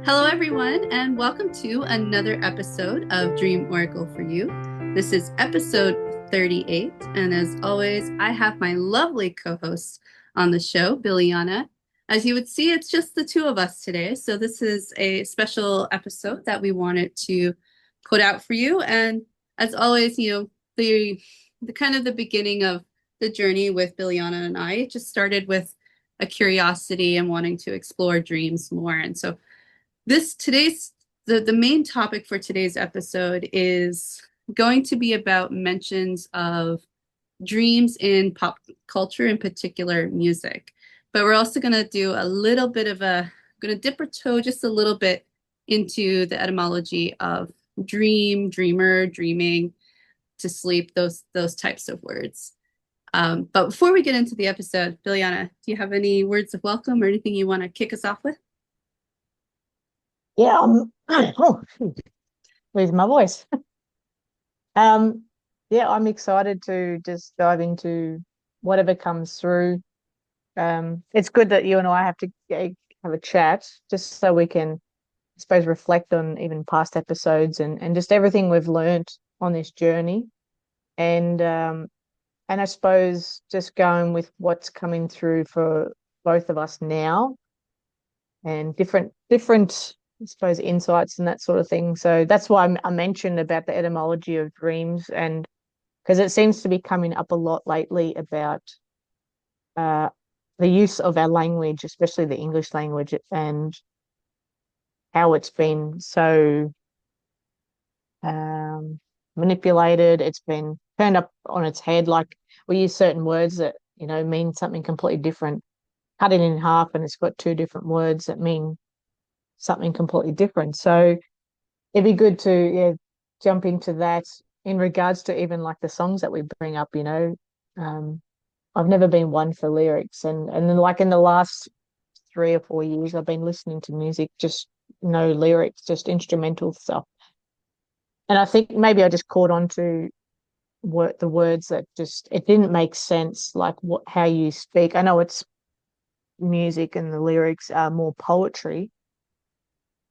Hello, everyone, and welcome to another episode of Dream Oracle for You. This is episode 38, and as always, I have my lovely co hosts on the show, Biljana. As you would see, it's just the two of us today, so this is a special episode that we wanted to put out for you. And as always, the kind of the beginning of the journey with Biljana and I, it just started with a curiosity and wanting to explore dreams more. And so the main topic for today's episode is going to be about mentions of dreams in pop culture, in particular music. But we're also going to do a little bit of going to dip our toe just a little bit into the etymology of dream, dreamer, dreaming, to sleep, those types of words. But before we get into the episode, Biljana, do you have any words of welcome or anything you want to kick us off with? Yeah, oh, losing my voice. Um, yeah, I'm excited to just dive into whatever comes through. It's good that you and I have to have a chat just so we can, I suppose, reflect on even past episodes and just everything we've learned on this journey. And and I suppose just going with what's coming through for both of us now and different I suppose insights and that sort of thing. So that's why I mentioned about the etymology of dreams, and because it seems to be coming up a lot lately about uh, the use of our language, especially the English language, and how it's been so um, manipulated. It's been turned up on its head. Like we use certain words that mean something completely different. Cut it in half, and it's got two different words that mean something completely different. So it'd be good to jump into that in regards to even like the songs that we bring up. Um, I've never been one for lyrics, and then like in the last 3 or 4 years, I've been listening to music just no lyrics, just instrumental stuff. And I think maybe I just caught on to the words that just it didn't make sense, like what how you speak. I know it's music and the lyrics are more poetry,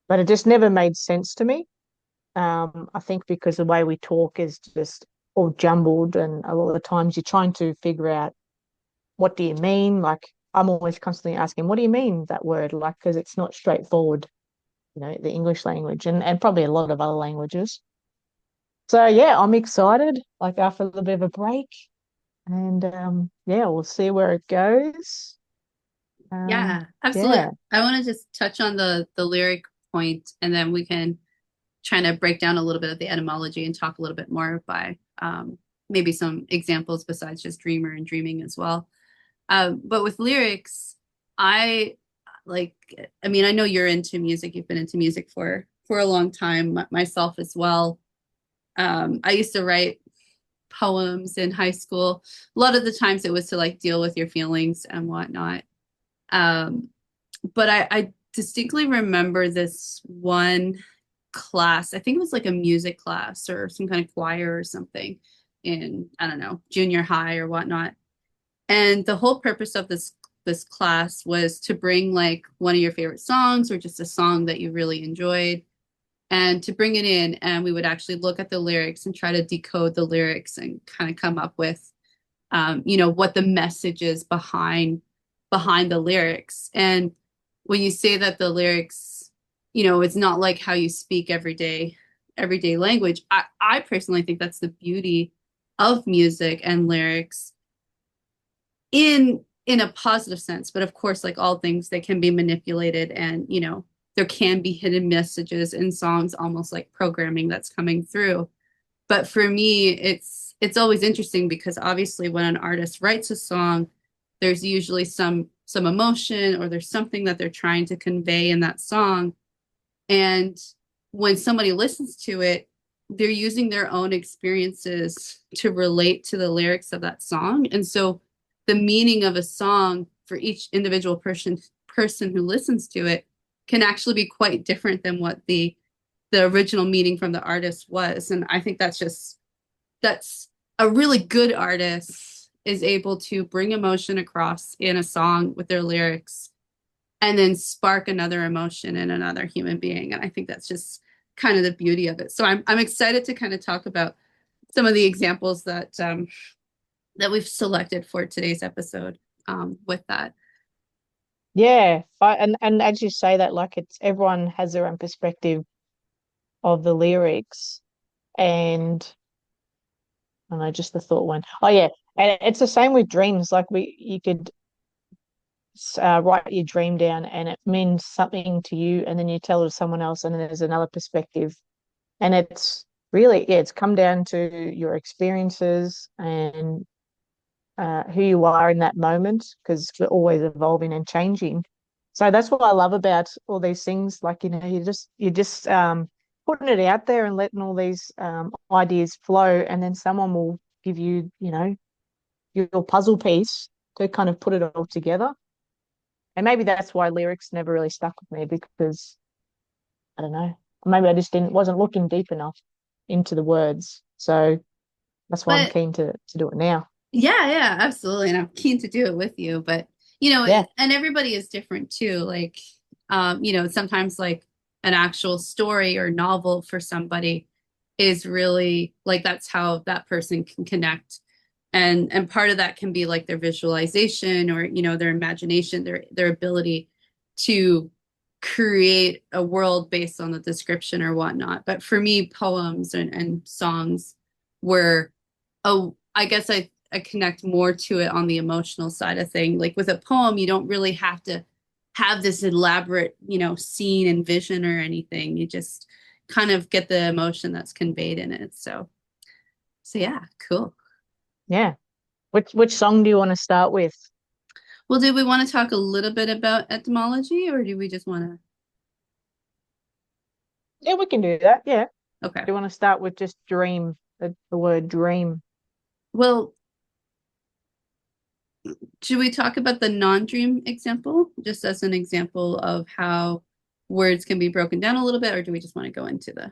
but it just never made sense to me. I think because the way we talk is just all jumbled, and a lot of the times you're trying to figure out what do you mean. Like I'm always constantly asking, what do you mean that word? Like because it's not straightforward, the English language and probably a lot of other languages. So yeah, I'm excited. Like after a little bit of a break, and yeah, we'll see where it goes. Yeah, absolutely. Yeah, I want to just touch on the lyric point, and then we can try to break down a little bit of the etymology and talk a little bit more by maybe some examples besides just dreamer and dreaming as well. But with lyrics, I like. I mean, I know you're into music. You've been into music for a long time, myself as well. I used to write poems in high school. A lot of the times it was to like deal with your feelings and whatnot. Um, but I distinctly remember this one class. I think it was like a music class or some kind of choir or something in, I don't know, junior high or whatnot. And the whole purpose of this class was to bring like one of your favorite songs or just a song that you really enjoyed and to bring it in, and we would actually look at the lyrics and try to decode the lyrics and kind of come up with what the message is behind the lyrics. And when you say that the lyrics, it's not like how you speak everyday language, I personally think that's the beauty of music and lyrics in a positive sense. But of course, like all things, they can be manipulated, and there can be hidden messages in songs, almost like programming that's coming through. But for me, it's always interesting because obviously when an artist writes a song, there's usually some emotion or there's something that they're trying to convey in that song. And when somebody listens to it, they're using their own experiences to relate to the lyrics of that song. And so the meaning of a song for each individual person who listens to it can actually be quite different than what the original meaning from the artist was. And I think that's a really good artist is able to bring emotion across in a song with their lyrics and then spark another emotion in another human being. And I think that's just kind of the beauty of it. So I'm excited to kind of talk about some of the examples that we've selected for today's episode with that. Yeah, and as you say that, like it's everyone has their own perspective of the lyrics, and I don't know, just the thought one. Oh yeah, and it's the same with dreams. Like you could write your dream down, and it means something to you, and then you tell it to someone else, and then there's another perspective, and it's really yeah, it's come down to your experiences and who you are in that moment, because we're always evolving and changing. So that's what I love about all these things. Like, you just putting it out there and letting all these ideas flow, and then someone will give you, your puzzle piece to kind of put it all together. And maybe that's why lyrics never really stuck with me, because I don't know, maybe I just didn't wasn't looking deep enough into the words. So that's why I'm But keen to do it now. yeah, yeah, absolutely. And I'm keen to do it with you. But, Yeah. and everybody is different too. Like, sometimes like an actual story or novel for somebody is really like that's how that person can connect. And part of that can be like their visualization or, their imagination, their ability to create a world based on the description or whatnot. But for me, poems and songs were, oh, I guess I connect more to it on the emotional side of thing. Like with a poem, you don't really have to have this elaborate, scene and vision or anything. You just kind of get the emotion that's conveyed in it. So yeah, cool. Yeah. Which song do you want to start with? Well, do we want to talk a little bit about etymology or do we just want Yeah, we can do that. Yeah. to? Okay. Do you want to start with just dream, the word dream? Well, should we talk about the non-dream example just as an example of how words can be broken down a little bit, or do we just want to go into the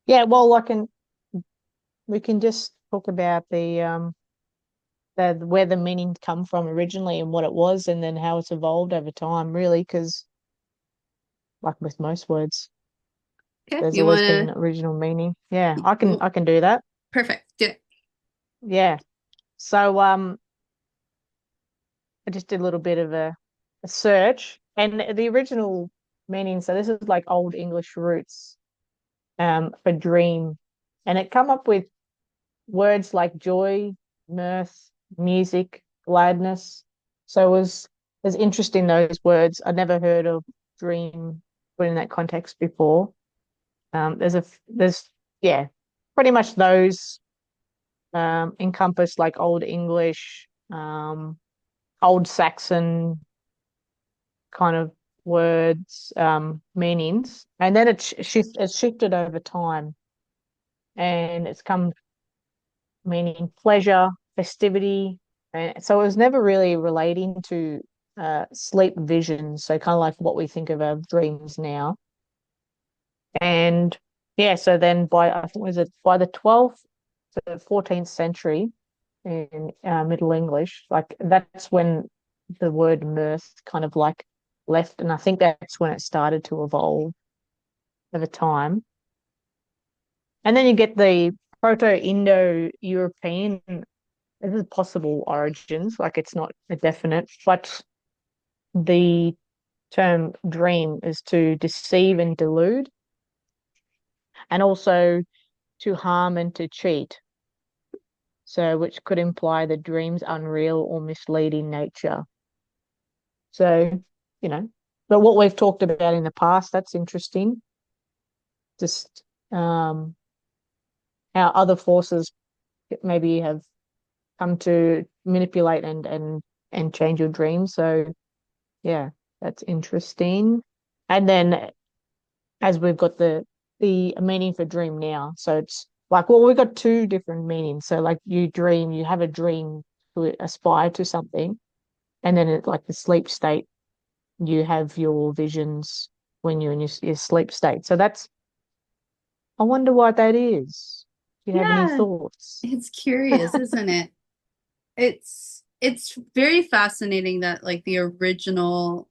Yeah, well, we can just talk about the where the meaning come from originally and what it was, and then how it's evolved over time, really, because like with most words, okay, there's you always want been an to original meaning. Yeah, well, I can do that. perfect, do it. Yeah. So I just did a little bit of a search, and the original meaning, so this is like Old English roots for dream, and it come up with words like joy, mirth, music, gladness. So it was interesting, those words. I'd never heard of dream put in that context before. There's yeah, pretty much those encompass like Old English, Old Saxon kind of words, meanings, and then it's shifted over time, and it's come meaning pleasure, festivity. And so it was never really relating to sleep visions. So kind of like what we think of our dreams now. And yeah, so then I think was it by the 12th to the 14th century in Middle English, like that's when the word mirth kind of like left. And I think that's when it started to evolve over time. And then you get the Proto-Indo-European. This is possible origins, like it's not a definite, but the term dream is to deceive and delude, and also to harm and to cheat. So, which could imply the dream's unreal or misleading nature. So, you know, but what we've talked about in the past, that's interesting. Just how other forces maybe have come to manipulate and change your dreams. So, yeah, that's interesting. And then as we've got the meaning for dream now, so it's like, well, we've got two different meanings. So like you dream, you have a dream to aspire to something, and then it's like the sleep state, you have your visions when you're in your sleep state. So that's, I wonder why that is. Do you have any Yeah, thoughts? it's curious, isn't it? It's it's very fascinating that like the original,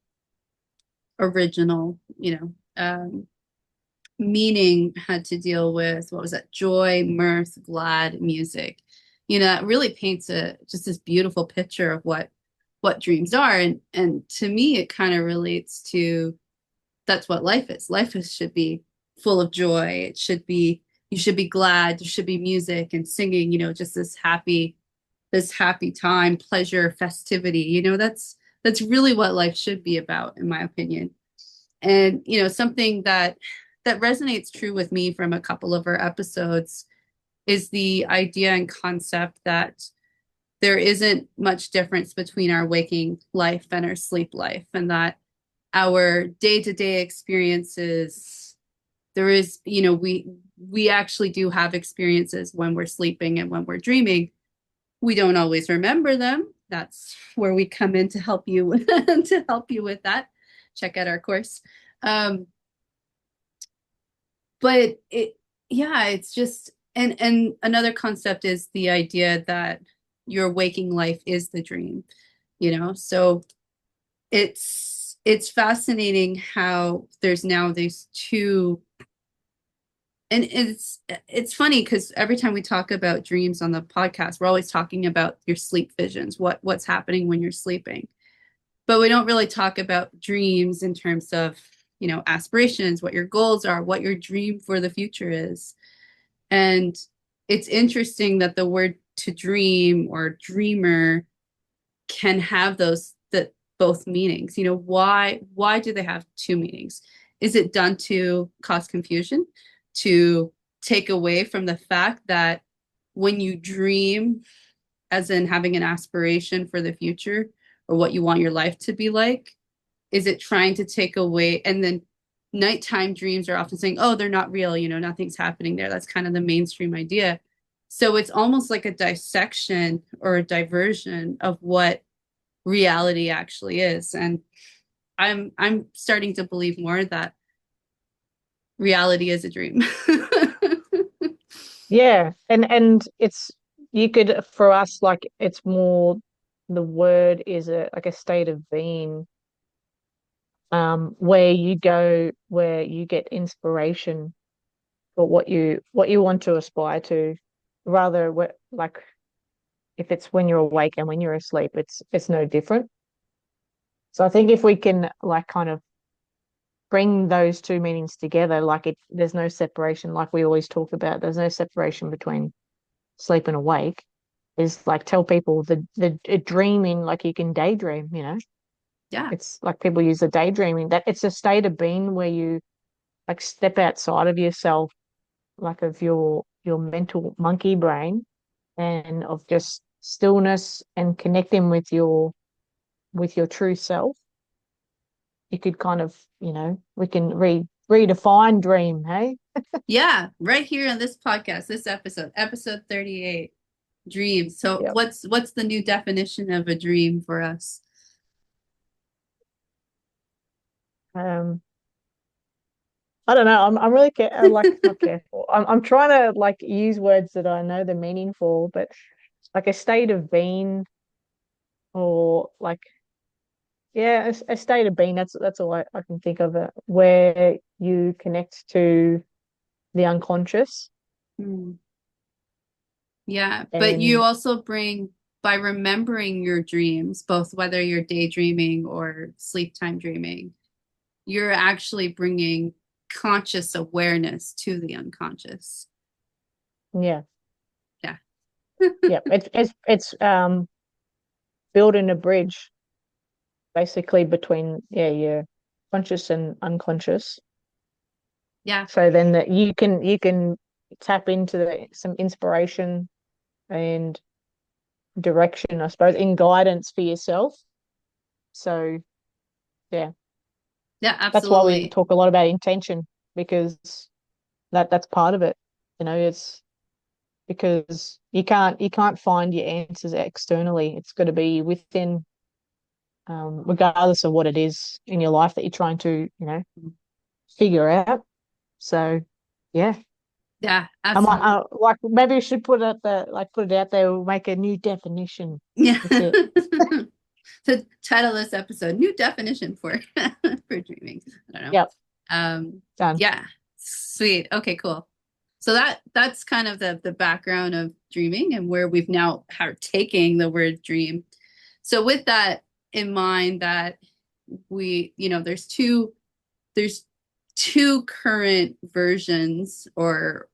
meaning had to deal with what was that? Joy, mirth, glad, music. It really paints a just this beautiful picture of what dreams are. And to me, it kind of relates to that's what life is. Should be full of joy. It should be you should be glad. There should be music and singing. Just this happy time, pleasure, festivity. That's really what life should be about, in my opinion. And something that resonates true with me from a couple of our episodes is the idea and concept that there isn't much difference between our waking life and our sleep life, and that our day-to-day experiences, there is, we actually do have experiences when we're sleeping and when we're dreaming. We don't always remember them. That's where we come in to help you to help you with that. Check out our course. Um, but yeah, it's just, and another concept is the idea that your waking life is the dream, so it's fascinating how there's now these two. And it's funny because every time we talk about dreams on the podcast, we're always talking about your sleep visions, what's happening when you're sleeping. But we don't really talk about dreams in terms of, aspirations, what your goals are, what your dream for the future is. And it's interesting that the word to dream or dreamer can have those that both meanings. Why do they have two meanings? Is it done to cause confusion, to take away from the fact that when you dream, as in having an aspiration for the future or what you want your life to be like, is it trying to take away? And then nighttime dreams are often saying, oh, they're not real, nothing's happening there. That's kind of the mainstream idea. So it's almost like a dissection or a diversion of what reality actually is. And I'm starting to believe more that reality is a dream. Yeah, and it's you could for us like it's more the word is a like a state of being where you go where you get inspiration for what you want to aspire to rather like if it's when you're awake and when you're asleep it's no different. So I think if we can like kind of bring those two meanings together like there's no separation like we always talk about there's no separation between sleep and awake is like tell people the dreaming like you can daydream, Yeah. it's like people use the daydreaming that it's a state of being where you like step outside of yourself like of your mental monkey brain and of just stillness and connecting with your true self. You could kind of we can redefine dream, hey. Yeah. Right here on this podcast, this episode 38, dreams. So Yeah. what's the new definition of a dream for us? um I don't know. I'm really like not careful. I'm trying to like use words that I know the meaning for, but like a state of being or like yeah, a state of being. That's all I can think of it, where you connect to the unconscious Hmm. Yeah, but you and also bring by remembering your dreams, both whether you're daydreaming or sleep time dreaming, you're actually bringing conscious awareness to the unconscious. yeah, Yeah. yeah. It's building a bridge basically between yeah, your conscious and unconscious. Yeah. So then that you can tap into some inspiration and direction, I suppose, in guidance for yourself. So yeah, Yeah, that's why we absolutely. talk a lot about intention because that's part of it. It's because you can't find your answers externally. It's got to be within, regardless of what it is in your life that you're trying to figure out. So yeah, Yeah, I might absolutely. like maybe we should put it out there. We'll make a new definition. Yeah. That's it. To title this episode, new definition for for dreaming. I don't know. Yep, Um, done. yeah, sweet. Okay, cool. So that's kind of the background of dreaming and where we've now are taking the word dream. So with that in mind, that there's two current versions or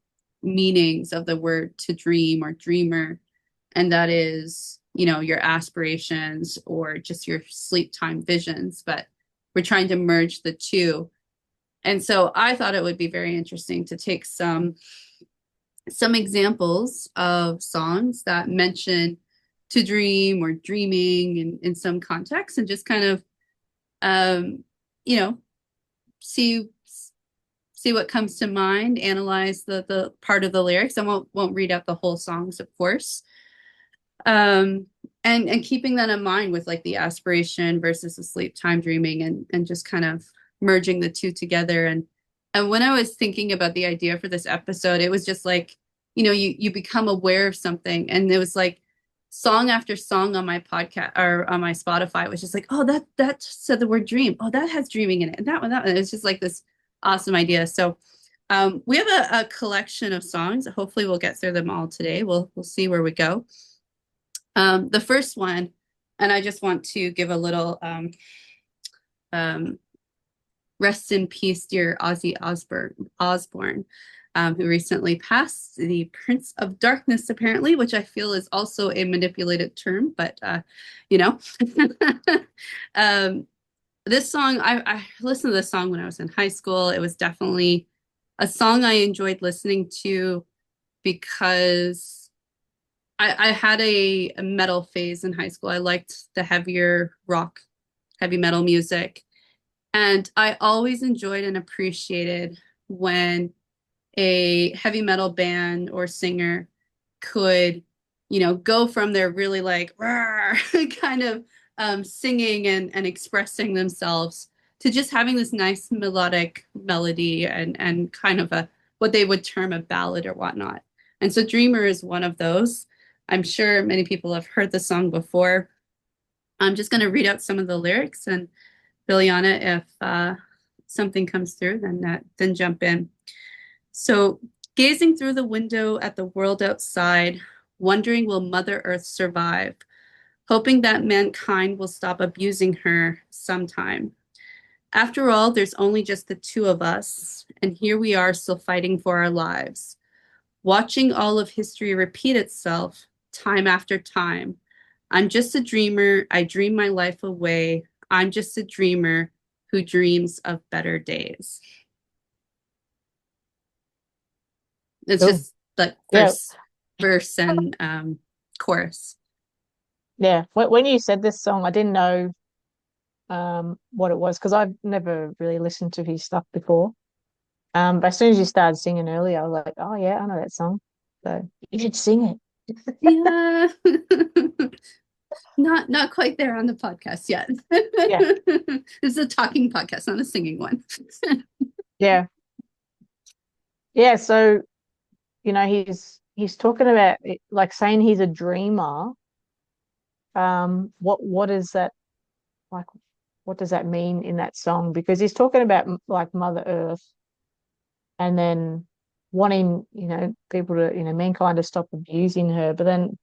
meanings of the word to dream or dreamer, and that is, your aspirations or just your sleep time visions, but we're trying to merge the two. And so I thought it would be very interesting to take some examples of songs that mention to dream or dreaming in some context and just kind of you know see see what comes to mind, analyze the part of the lyrics. I won't read out the whole songs, of course. Um, and keeping that in mind with like the aspiration versus the sleep time dreaming, and just kind of merging the two together. And when I was thinking about the idea for this episode, it was just like, you become aware of something, and it was like song after song on my podcast or on my Spotify was just like, oh, that said the word dream. Oh, that has dreaming in it. And that one. It's just like this awesome idea. So we have a collection of songs. Hopefully we'll get through them all today. We'll see where we go. The first one, and I just want to give a little um, rest in peace, dear Ozzy Osbourne, who recently passed, the Prince of Darkness, apparently, which I feel is also a manipulated term, but you know. um, this song, I listened to this song when I was in high school. It was definitely a song I enjoyed listening to because I had a metal phase in high school. I liked the heavier rock, heavy metal music. And I always enjoyed and appreciated when a heavy metal band or singer could, go from their really like kind of singing and expressing themselves to just having this nice melodic melody and kind of a what they would term a ballad or whatnot. And so Dreamer is one of those. I'm sure many people have heard the song before. I'm just going to read out some of the lyrics, and Biljana, if something comes through, then jump in. So, gazing through the window at the world outside, wondering will Mother Earth survive, hoping that mankind will stop abusing her sometime. After all, there's only just the two of us, and here we are still fighting for our lives, watching all of history repeat itself time after time. I'm just a dreamer. I dream my life away. I'm just a dreamer who dreams of better days. It's Cool. just like Yeah, verse and chorus. yeah. When you said this song, I didn't know what it was because I've never really listened to his stuff before. But as soon as you started singing earlier, I was like, oh yeah, I know that song. So you should sing it. Yeah. Not quite there on the podcast yet. Yeah, This is a talking podcast, not a singing one. yeah, yeah. So he's talking about it, like saying he's a dreamer. What is that like? What does that mean in that song? Because he's talking about like Mother Earth, and then wanting people to mankind to stop abusing her, but then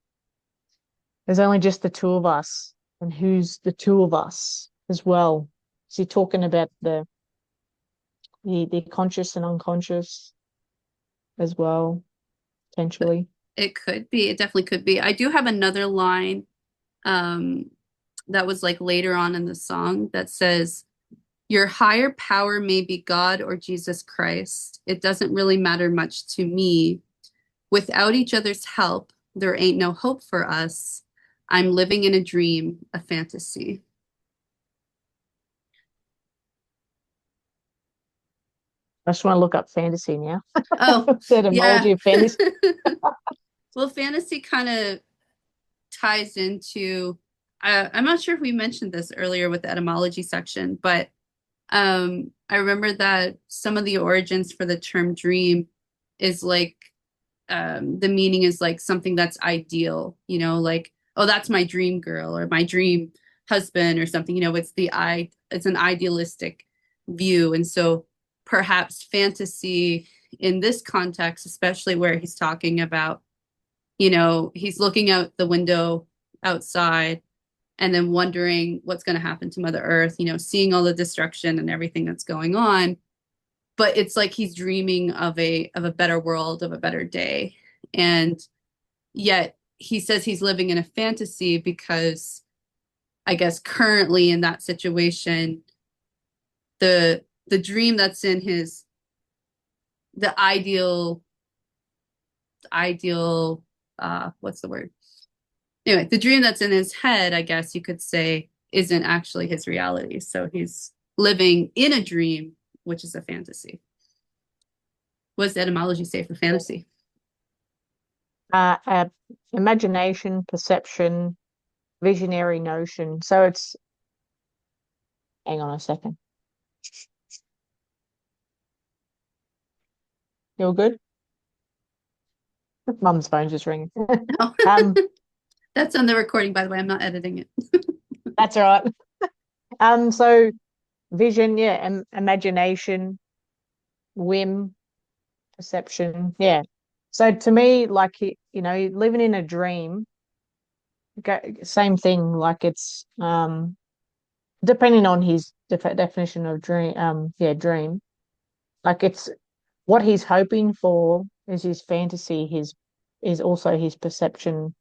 there's only just the two of us, and who's the two of us as well? Is he talking about the conscious and unconscious as well, potentially? It could be. It definitely could be. I do have another line um, that was like later on in the song that says, your higher power may be God or Jesus Christ. It doesn't really matter much to me. Without each other's help, there ain't no hope for us. I'm living in a dream, a fantasy. I just want to look up fantasy now. Oh, The yeah. etymology of fantasy. Well, fantasy kind of ties into, I'm not sure if we mentioned this earlier with the etymology section, but I remember that some of the origins for the term dream is like the meaning is like something that's ideal, like, oh, that's my dream girl or my dream husband or something, it's an idealistic view. And so perhaps fantasy in this context, especially where he's talking about, he's looking out the window outside and then wondering what's going to happen to Mother Earth, seeing all the destruction and everything that's going on. But it's like he's dreaming of a better world, of a better day. And yet he says he's living in a fantasy because I guess currently in that situation, the dream that's in his the ideal what's the word? Anyway, the dream that's in his head, I guess you could say, isn't actually his reality. So he's living in a dream, which is a fantasy. What does the etymology say for fantasy? Uh, Imagination, perception, visionary notion. So it's, hang on a second. You're good? Mum's phone's just ringing. No. Um, That's on the recording, by the way. I'm not editing it. that's all right. So vision, yeah, imagination, whim, perception, yeah. So to me, like living in a dream, same thing. Like it's depending on his definition of dream. Yeah, dream. Like it's what he's hoping for is his fantasy. His is also his perception.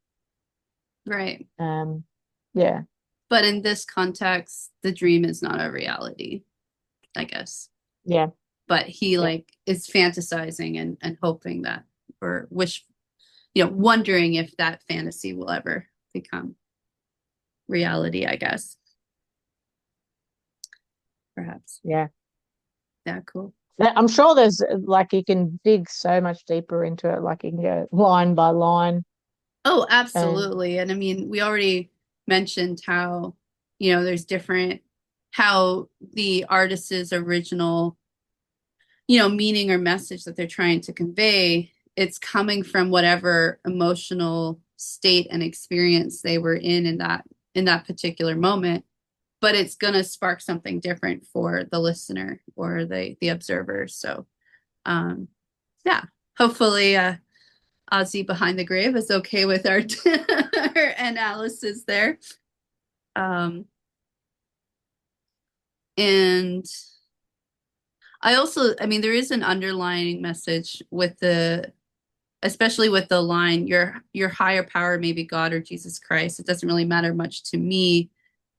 Right. Yeah, But in this context, the dream is not a reality, I guess. yeah, But he yeah, like is fantasizing and hoping that or wondering if that fantasy will ever become reality, I guess. Perhaps. yeah. Yeah, cool. I'm sure there's like you can dig so much deeper into it. Like you can go line by line. Oh, And absolutely. And I mean, we already mentioned how, there's different, how the artist's original, meaning or message that they're trying to convey, it's coming from whatever emotional state and experience they were in that particular moment, but it's going to spark something different for the listener or the observer. So, um, yeah, hopefully, Ozzy behind the grave is okay with our, our analysis there. Um, and I mean, there is an underlying message with especially with the line, your higher power may be God or Jesus Christ. It doesn't really matter much to me.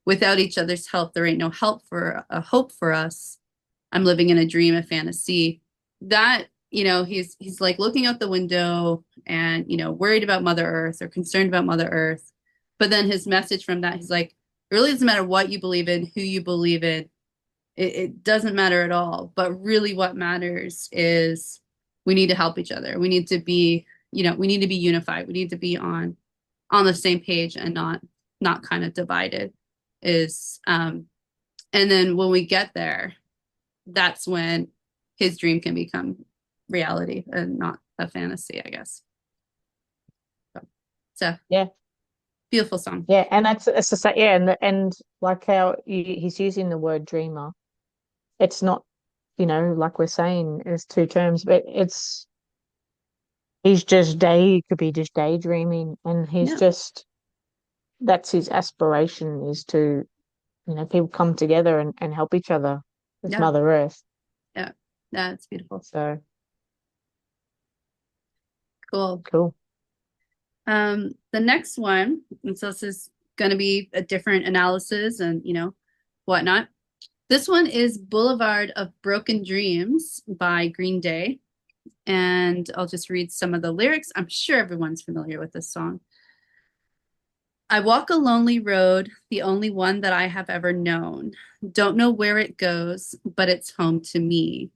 Without each other's help, there ain't no help for a hope for us. I'm living in a dream, a fantasy. That, he's like looking out the window and, worried about Mother Earth or concerned about Mother Earth. But then his message from that, he's like, it really doesn't matter what you believe in, who you believe in. It doesn't matter at all. But really what matters is we need to help each other. We need to be unified. We need to be on the same page and not kind of divided is and then when we get there, that's when his dream can become reality and not a fantasy, I guess. So it's a yeah, beautiful song. yeah, and it's the same. Yeah, and like how he's using the word dreamer. It's not, like we're saying, it's two terms, but he's just he could be just daydreaming, and he's Yeah, just that's his aspiration is to, people come together and help each other with yeah, Mother Earth. yeah. That's beautiful. So Cool. cool. The next one, and so this is going to be a different analysis and whatnot. This one is Boulevard of Broken Dreams by Green Day. And I'll just read some of the lyrics. I'm sure everyone's familiar with this song. I walk a lonely road, the only one that I have ever known. Don't know where it goes, but it's home to me.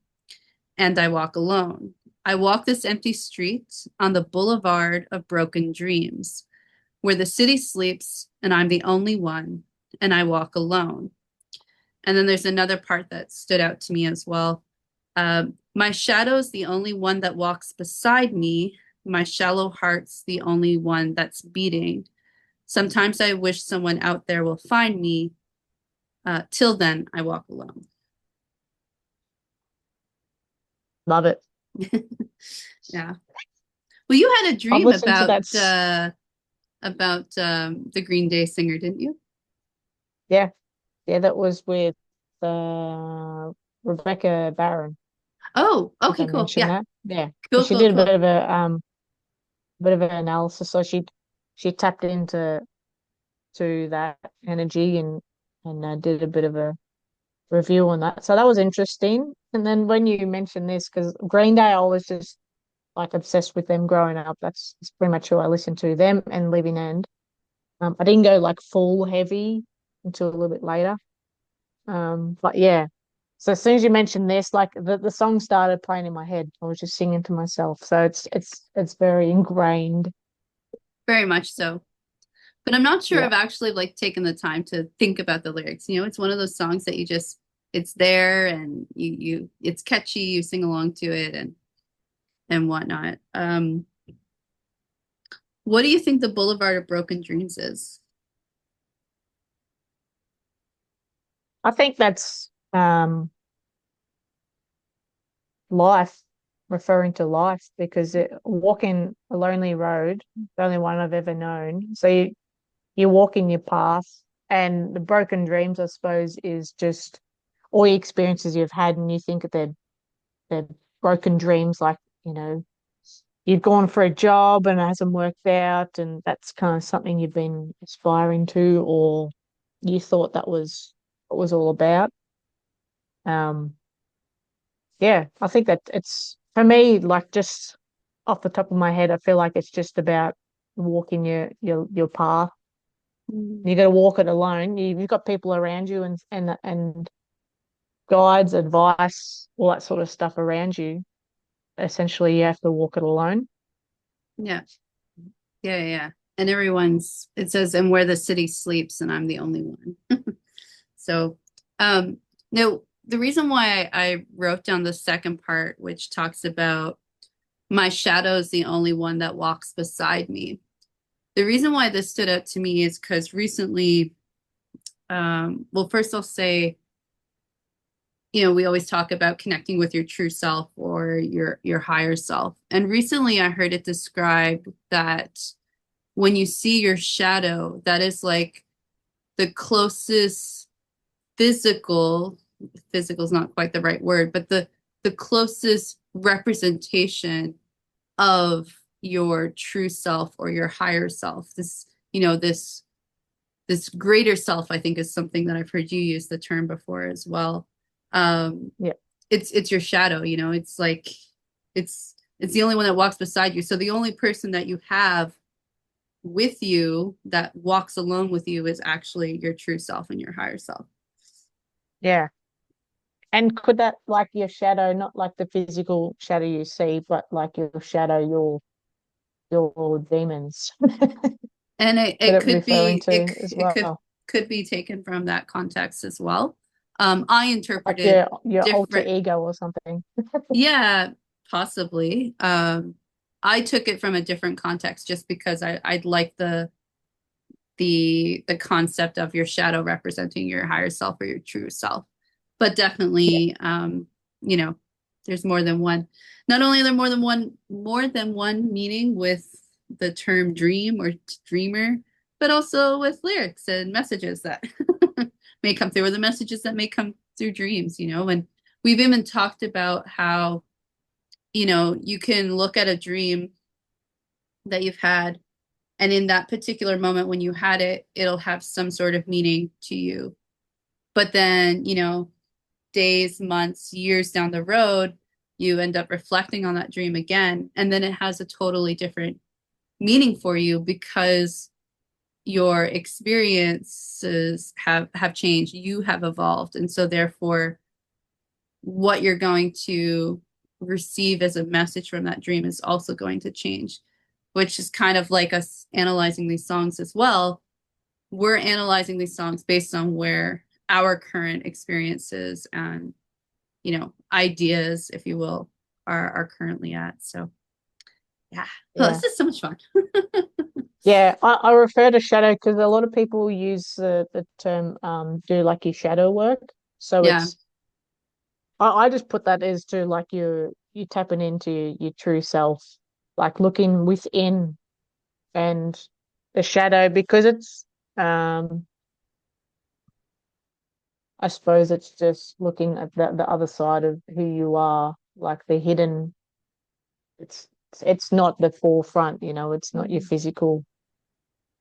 And I walk alone. I walk this empty street on the boulevard of broken dreams, where the city sleeps and I'm the only one, and I walk alone. And then there's another part that stood out to me as well. My shadow's the only one that walks beside me. My shallow heart's the only one that's beating. Sometimes I wish someone out there will find me. Till then, I walk alone. Love it. Yeah. Well, you had a I've dream listened to that. about the Green Day singer, didn't you? Yeah, yeah, that was with Rebecca Barron. Oh, I think I okay, cool. mentioned Yeah, that. Yeah, cool, because she cool, did a cool. bit of an analysis. So she tapped into that energy and did a bit of a review on that. So that was interesting. And then when you mentioned this, because Green Day, I was just like obsessed with them growing up. That's pretty much who I listened to. Them and Living End. I didn't go like full heavy until a little bit later. But yeah. So as soon as you mentioned this, like the song started playing in my head. I was just singing to myself. So it's very ingrained. Very much so. But I'm not sure Yeah. I've actually like taken the time to think about the lyrics. You know, it's one of those songs that it's there and it's catchy, you sing along to it and whatnot. What do you think the Boulevard of Broken Dreams is? I think that's life, referring to life, because walking a lonely road, the only one I've ever known. So you walk in your path, and the broken dreams, I suppose, is just all the experiences you've had, and you think that they're broken dreams, like, you know, you've gone for a job and it hasn't worked out, and that's kind of something you've been aspiring to, or you thought that was what was all about. Um, yeah, I think that it's for me, like just off the top of my head, I feel like it's just about walking your path. Mm. You got to walk it alone. You've got people around you and guides, advice, all that sort of stuff around you. Essentially, you have to walk it alone. Yeah, yeah, yeah. And it says, and where the city sleeps, and I'm the only one. So, no, the reason why I wrote down the second part, which talks about my shadow is the only one that walks beside me. The reason why this stood out to me is because recently, well, first I'll say, you know, we always talk about connecting with your true self or your higher self. And recently I heard it described that when you see your shadow, that is like the closest physical, physical is not quite the right word, but the closest representation of your true self or your higher self. This, you know, this greater self, I think, is something that I've heard you use the term before as well. Um, Yeah, it's your shadow, you know, it's like it's the only one that walks beside you. So the only person that you have with you that walks alone with you is actually your true self and your higher self. yeah. And could that, like your shadow, not like the physical shadow you see, but like your shadow, your demons, And could it it could referring be to as it well? could be taken from that context as well. I Like interpreted your alter different, ego or something. yeah, possibly. I took it from a different context just because I'd like the concept of your shadow representing your higher self or your true self. But Yeah, definitely, you know, there's more than one. Not only are there more than one meaning with the term dream or dreamer, but also with lyrics and messages that may come through, or the messages that may come through dreams, you know. And we've even talked about how, you know, you can look at a dream that you've had, and in that particular moment when you had it, it'll have some sort of meaning to you. But then, you know, days, months, years down the road, you end up reflecting on that dream again. And then it has a totally different meaning for you because your experiences have changed. You have evolved. And so therefore, what you're going to receive as a message from that dream is also going to change, which is kind of like us analyzing these songs as well. We're analyzing these songs based on where our current experiences and ideas, if you will, are currently at. So yeah. Oh, Yeah. this is so much fun. Yeah, I refer to shadow because a lot of people use the term do like your shadow work. So Yeah. I just put that as to like you tapping into your true self, like looking within and the shadow because it's um I suppose it's just looking at the other side of who you are, like the hidden. It's it's not the forefront, it's not your Mhm. physical.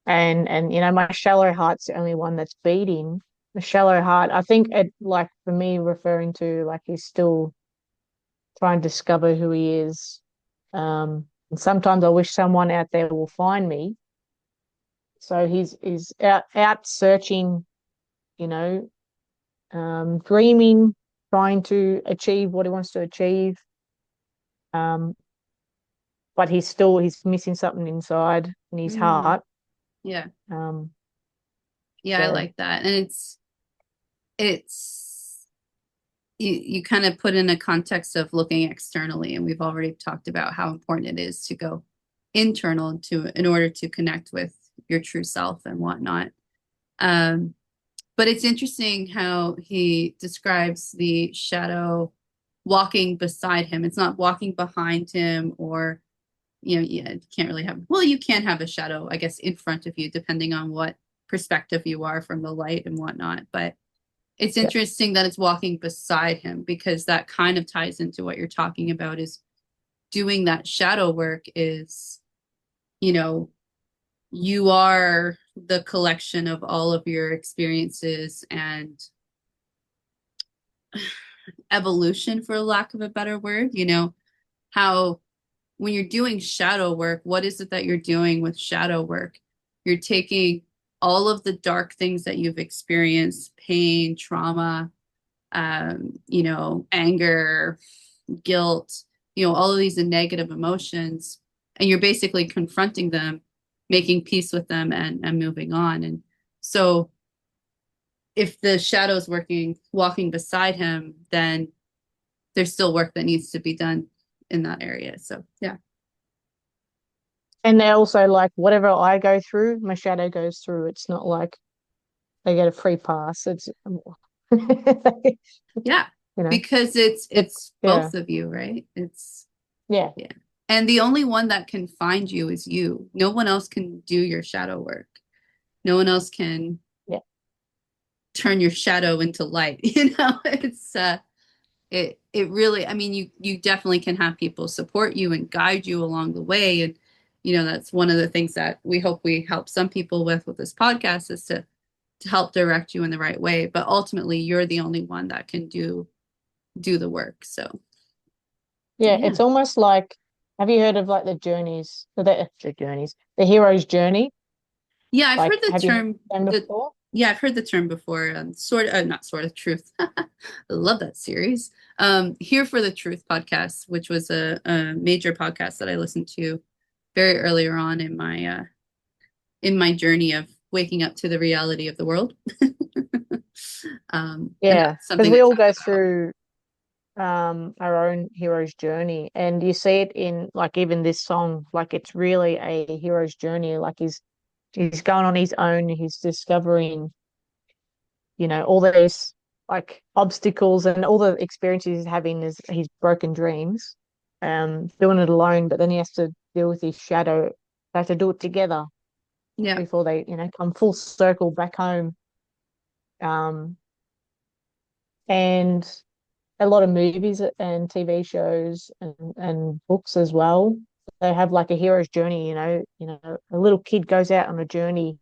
And my shallow heart's the only one that's beating. The shallow heart, I think it like for me referring to like he's still trying to discover who he is. And sometimes I wish someone out there will find me. So he's out searching, you know, dreaming, trying to achieve what he wants to achieve. Um, but he's missing something inside in his Mm, heart. yeah. Um, Yeah, I so like that. And it's you kind of put in a context of looking externally, and we've already talked about how important it is to go internal to in order to connect with your true self and whatnot. Um, but it's interesting how he describes the shadow walking beside him. It's not walking behind him or, you can't really have, well, you can have a shadow, I guess, in front of you, depending on what perspective you are from the light and whatnot. But it's yeah. interesting that it's walking beside him because that kind of ties into what you're talking about is doing that shadow work is, you know, you are the collection of all of your experiences and evolution, for lack of a better word. How when you're doing shadow work, what is it that you're doing with shadow work? You're taking all of the dark things that you've experienced, pain, trauma, anger, guilt, all of these negative emotions, and you're basically confronting them, making peace with them, and moving on. And so if the shadow's walking beside him, then there's still work that needs to be done in that area. So yeah. And they're also like whatever I go through, my shadow goes through. It's not like they get a free pass. It's you Yeah. know, Because it's it, it's yeah, both of you, right? It's yeah, yeah. And the only one that can find you is you. No one else can do your shadow work. No one else can yeah, turn your shadow into light. It really, I mean, you definitely can have people support you and guide you along the way. And that's one of the things that we hope we help some people with this podcast is to help direct you in the right way. But ultimately you're the only one that can do the work. So yeah. yeah. It's almost like, have you heard of like the journeys, the hero's journey? Yeah, I've heard Like, the have you heard term them the before? yeah, I've heard the term before. Sort of, not sort of truth. I love that series. Here for the Truth podcast, which was a major podcast that I listened to very earlier on in my journey of waking up to the reality of the world. And Yeah, that's because something we they all talk go about. through our own hero's journey, and you see it in like even this song. Like, it's really a hero's journey. Like he's going on his own. He's discovering, all these like obstacles and all the experiences he's having is his broken dreams, doing it alone, but then he has to deal with his shadow. They have to do it together Yeah, before they, come full circle back home. Um, and a lot of movies and TV shows and books as well. They have like a hero's journey, a little kid goes out on a journey,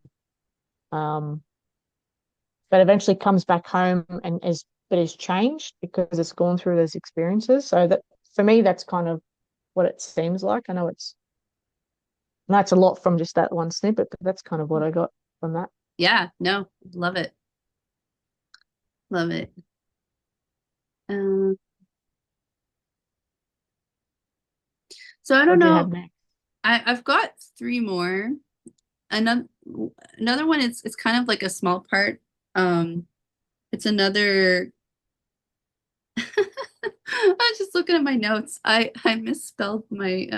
um, but eventually comes back home and is changed because it's gone through those experiences. So that for me, that's kind of what it seems like. I know it's a lot from just that one snippet, but that's kind of what I got from that. yeah, no, love it, love it. Um, so I don't What do you have know. next? I've got three more. Another one is it's kind of like a small part. It's another I was just looking at my notes. I misspelled my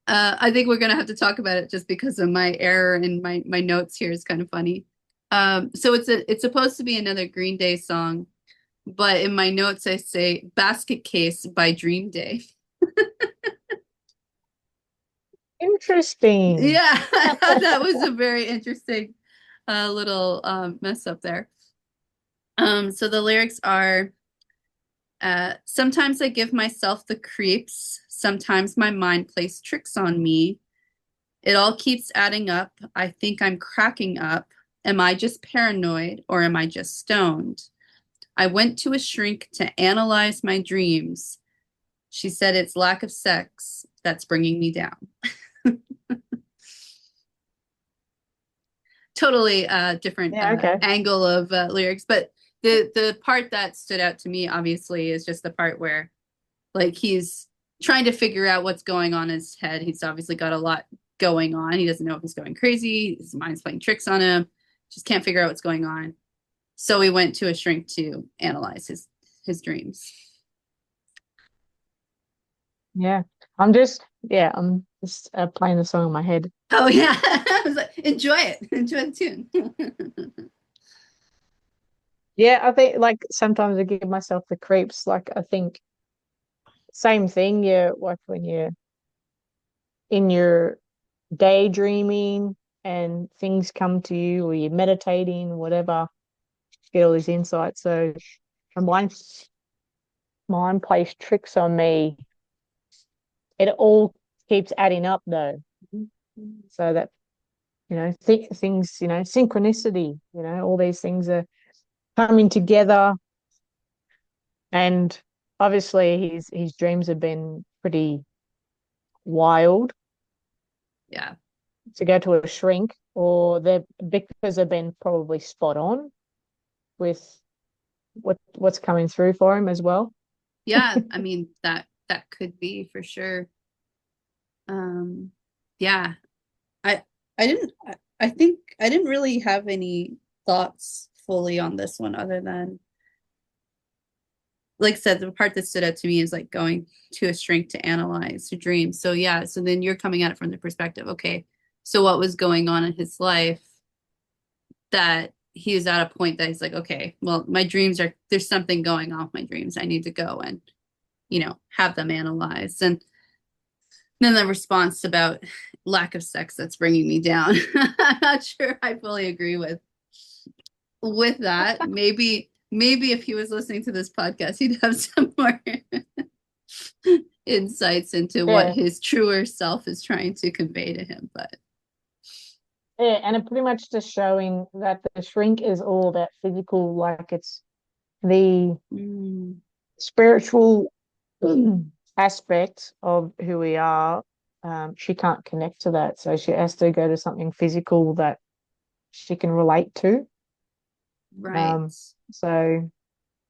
I think we're gonna have to talk about it just because of my error in my notes here is kind of funny. So it's supposed to be another Green Day song, but in my notes I say Basket Case by Dream Day. Interesting. Yeah, I thought that was a very interesting little mess up there. So the lyrics are sometimes I give myself the creeps, sometimes my mind plays tricks on me. It all keeps adding up. I think I'm cracking up. Am I just paranoid or am I just stoned? I went to a shrink to analyze my dreams. She said it's lack of sex that's bringing me down. Totally different Yeah, okay. angle of lyrics, but the part that stood out to me obviously is just the part where like he's trying to figure out what's going on in his head. He's obviously got a lot going on. He doesn't know if he's going crazy. His mind's playing tricks on him. Just can't figure out what's going on. So he went to a shrink to analyze his dreams. Yeah. I'm just playing the song in my head. Oh yeah, I was like, enjoy it, enjoy the tune. Yeah, I think like sometimes I give myself the creeps. Like I think same thing. Yeah, like when you're in your daydreaming and things come to you or you're meditating, whatever, get all these insights. So my mind plays tricks on me. It all keeps adding up though. So that, things, synchronicity, all these things are coming together. And obviously his dreams have been pretty wild Yeah, to go to a shrink, or they're because they've been probably spot on with what's coming through for him as well. yeah. I mean that could be for sure. Um, yeah, I I didn't I think I didn't really have any thoughts fully on this one other than like I said, the part that stood out to me is like going to a shrink to analyze your dreams. So yeah, so then you're coming at it from the perspective, okay, so what was going on in his life that he was at a point that he's like, okay, well, my dreams are there's something going on with my dreams. I need to go and, have them analyzed. And then the response about lack of sex that's bringing me down. I'm not sure I fully agree with that. Maybe if he was listening to this podcast, he'd have some more insights into what Yeah. his truer self is trying to convey to him. But Yeah, and it pretty much just showing that the shrink is all about physical, like it's the mm, spiritual aspect of who we are. She can't connect to that, so she has to go to something physical that she can relate to. right. Um, so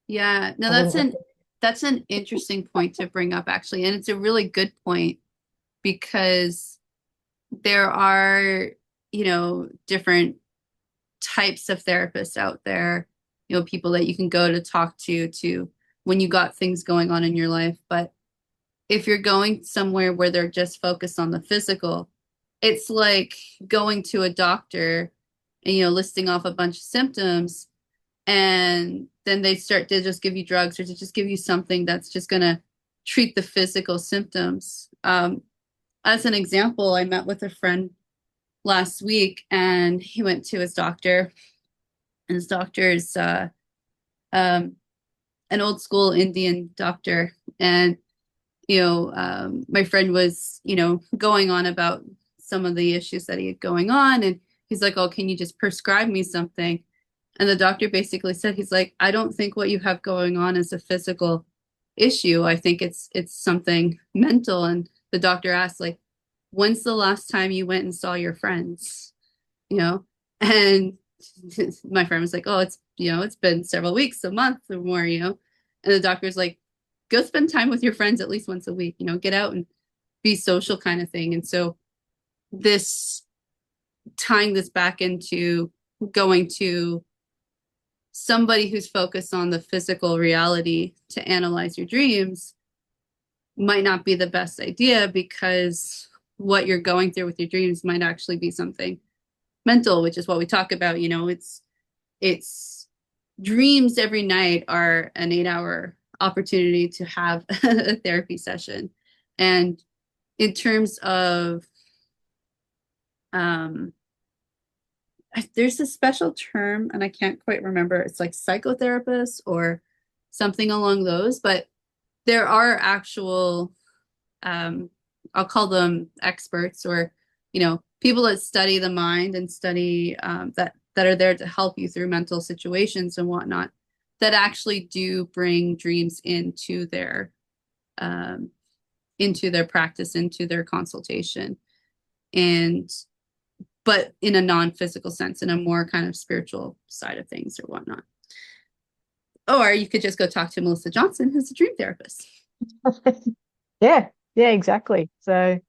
Yeah, no, I wouldn't. that's an interesting point to bring up actually, and it's a really good point because there are, different types of therapists out there, people that you can go to talk to when you got things going on in your life. But if you're going somewhere where they're just focused on the physical, it's like going to a doctor and, listing off a bunch of symptoms and then they just give you drugs or to just give you something that's just going to treat the physical symptoms. As an example, I met with a friend last week and he went to his doctor and his doctor is um, an old school Indian doctor. And, my friend was, going on about some of the issues that he had going on. And he's like, oh, can you just prescribe me something? And the doctor basically said, he's like, I don't think what you have going on is a physical issue. I think it's something mental. And the doctor asked, like, when's the last time you went and saw your friends? You know? And my friend was like, oh, it's been several weeks, a month or more, And the doctor's like, go spend time with your friends at least once a week, get out and be social kind of thing. And so this tying this back into going to somebody who's focused on the physical reality to analyze your dreams might not be the best idea, because what you're going through with your dreams might actually be something mental, which is what we talk about. It's dreams every night are an 8 hour opportunity to have a therapy session. And in terms of, um, there's a special term and I can't quite remember. It's like psychotherapist or something along those, but there are actual, um, I'll call them experts, or, people that study the mind and study, that are there to help you through mental situations and whatnot, that actually do bring dreams um, into their practice, into their consultation. And but in a non-physical sense, in a more kind of spiritual side of things or whatnot. Or you could just go talk to Melissa Johnson, who's a dream therapist. Yeah, yeah, exactly. So,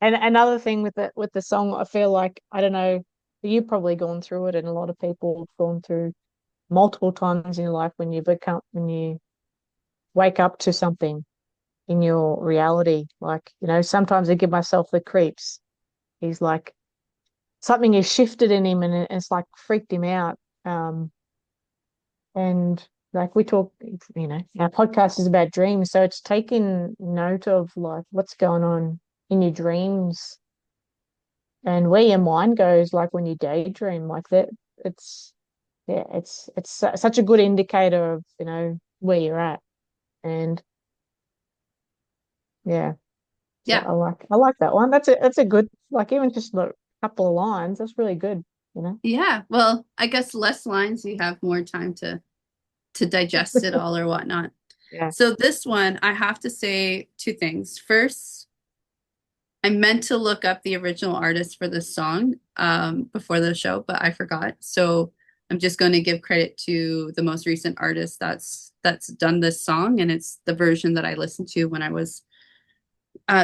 and another thing with the song, I feel like, I don't know, you've probably gone through it, and a lot of people have gone through multiple times in your life when you wake up to something in your reality. Like, sometimes I give myself the creeps. He's like, something has shifted in him, and it's like freaked him out. And like we talk, our podcast is about dreams, so it's taking note of like what's going on in your dreams and where your mind goes, like when you daydream, like that. It's yeah, such a good indicator of where you're at. And yeah, so Yeah. I like that one. That's a good, like, even just a couple of lines. That's really good. You know. Yeah. Well, I guess less lines, you have more time to digest it all or whatnot. Yeah. So this one, I have to say two things. First, I meant to look up the original artist for this song before the show, but I forgot. So I'm just going to give credit to the most recent artist that's done this song, and it's the version that I listened to when I was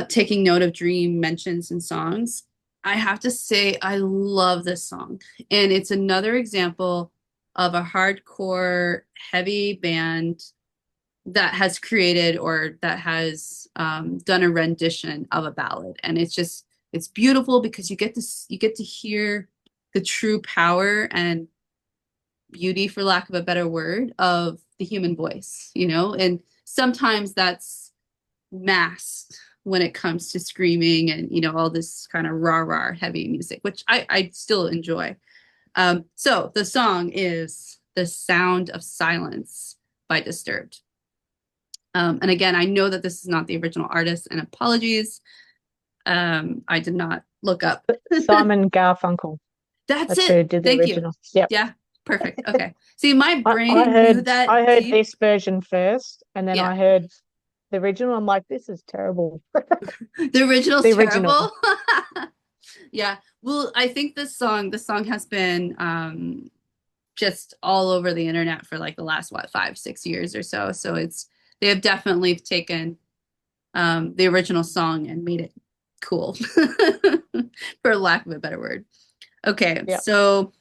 taking note of dream mentions and songs. I have to say I love this song, and it's another example of a hardcore heavy band that has created or that has done a rendition of a ballad, and it's beautiful because you get to hear the true power and beauty, for lack of a better word, of the human voice, and sometimes that's masked when it comes to screaming and all this kind of rah rah heavy music, which I still enjoy. So the song is "The Sound of Silence" by Disturbed. And again, I know that this is not the original artist, and apologies. I did not look up. Simon Garfunkel. That's That's who it. did the Thank you. original. Yep. Yeah, perfect. Okay. See, my I, I brain knew heard that I heard deep. this version first, and then Yeah, I heard the original. I'm like, this is terrible. the original's The original. terrible. Yeah. Well, I think this song has been just all over the internet for like the last, what, 5, 6 years or so. So they have definitely taken the original song and made it cool, for lack of a better word. Okay, Yep. so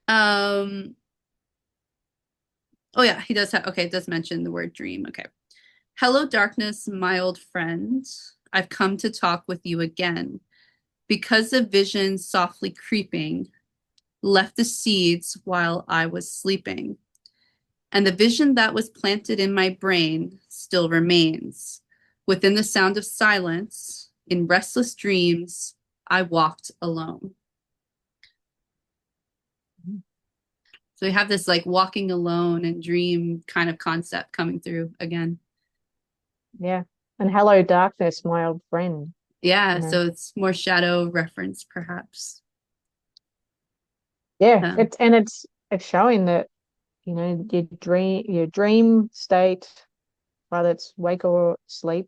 um, oh yeah, he does have, okay, it does mention the word dream. Okay. Hello, darkness, my old friend. I've come to talk with you again because the vision softly creeping left the seeds while I was sleeping. And the vision that was planted in my brain still remains. Within the sound of silence, in restless dreams, I walked alone. So we have this like walking alone and dream kind of concept coming through again. Yeah. And hello, darkness, my old friend. Yeah, You know. so it's more shadow reference, perhaps. Yeah. Um, It's showing that, your dream state, whether it's wake or sleep,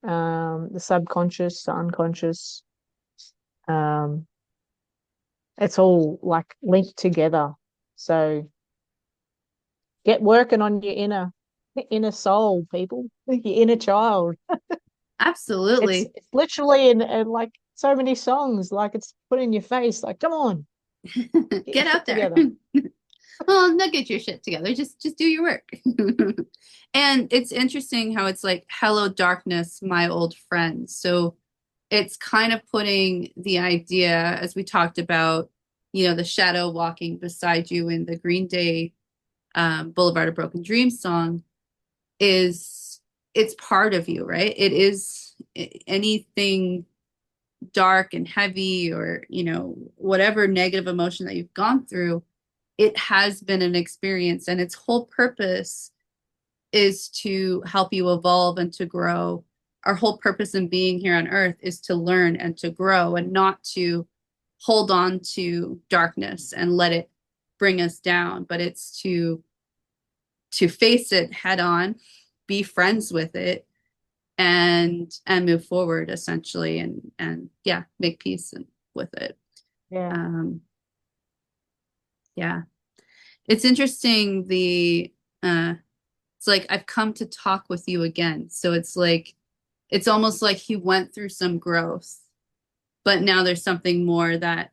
the subconscious, the unconscious, um, it's all like linked together. So get working on your inner soul, people, your inner child. It's absolutely. it's literally in like so many songs, like it's put in your face, like, come on, Get get out shit there. together. Well, now get your shit together. Just do your work. And it's interesting how it's like, hello, darkness, my old friend. So it's kind of putting the idea, as we talked about, the shadow walking beside you in the Green Day Boulevard of Broken Dreams song is it's part of you, right? It is anything dark and heavy or, whatever negative emotion that you've gone through, it has been an experience and its whole purpose is to help you evolve and to grow. Our whole purpose in being here on earth is to learn and to grow and not to hold on to darkness and let it bring us down, but it's to face it head on, be friends with it, and move forward essentially, and yeah, make peace with it. Yeah. um yeah, it's interesting. It's like I've come to talk with you again, so it's like it's almost like he went through some growth, but now there's something more that